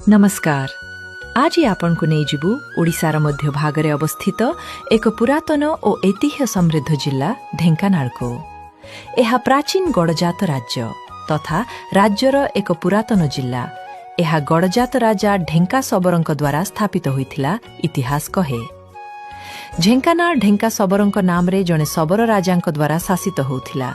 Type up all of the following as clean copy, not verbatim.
नमस्कार। आज आपण को नहीं जीवु ओडिशार मध्य भागरे अवस्थित एक पुरातन और ऐतिह्य समृद्ध जिला ढेंकानाल को। यह प्राचीन गड़जात राज्य तथा राज्यर एक पुरातन जिला। यह गड़जात राजा ढेंका सबरंक द्वारा स्थापित होइथिला इतिहास कहे। ढेंकानाल ढेंका सबरंक नाम रे जने सबर राजांक द्वारा शासित होउथिला।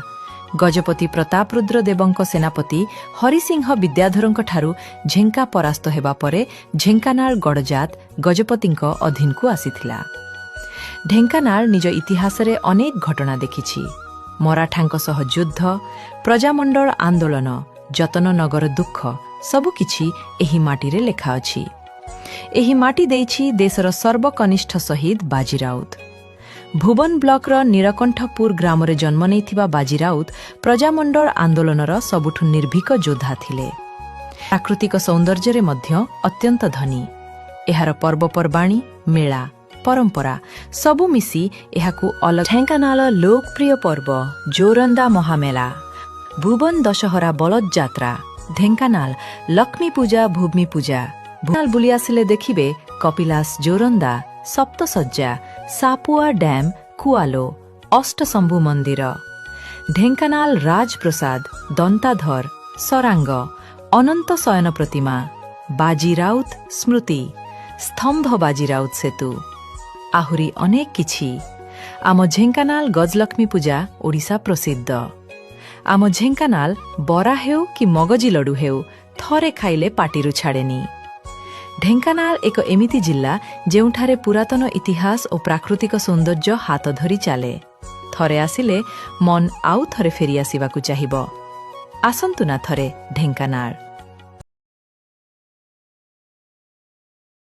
गजपति प्रतापरुद्र देवंक सेनापति हरिसिंह विद्याधरंक ठारू झेंका परास्त हेबा परे ढेंकानाल गड़जात गजपतिंक अधीन को आसीथिला। ढेंकानाल निज इतिहास रे अनेक घटना देखिछि। मराठांक सह युद्ध, प्रजामंडल आंदोलन, जतन नगर दुख सबु किछि एही माटी रे लेखा अछि। एही माटी देइछि देशर सर्वकनिष्ठ शहीद बाजी राउत। भुवन ब्लॉक रो नीलकंठपुर ग्राम रे जन्म नेइथिबा बाजी राउत प्रजामंडल आंदोलनर सबुठु निर्भीक योद्धा थिले। प्राकृतिक सौंदर्य रे मध्य अत्यंत धनी। एहार पर्वपर्वाणी, मेला, परंपरा सबु मिसी एहाकु अलग। ढेंकानाल लोकप्रिय पर्व जोरंदा महामेला, भुवन दशहरा बलद जात्रा, ढेंकानाल लक्ष्मी पूजा, भूमि पूजा। ढेंकानाल बुली आसिले देखिबे कपिलास जोरंदा, सप्तसज्जा, सापुआ डैम, कुआलो, अष्टशंभु मंदिर, ढेंकानाल राजप्रसाद, दंताधर, सरांग, अनंत शयन प्रतिमा, बाजी राउत स्मृति, स्तंभ बाजी राउत सेतु, आहुरी अनेक किछि। आम ढेंकानाल गजलक्ष्मी पूजा ओडिशा प्रसिद्ध। आम ढेंकानाल बरा हेउ कि मगजी लडु हेउ थरे खाइले पाटिरु छाड़ेनी। ढेंकानाल एक एमिति जिल्ला जेउठारे पुरातन इतिहास और प्राकृतिक सौंदर्य हाथ धरी चाले। थरे आसिले मन आउ थरे फेरी आसिबाकु चाहिबो। आसंतु ना थरे ढेंकानाल।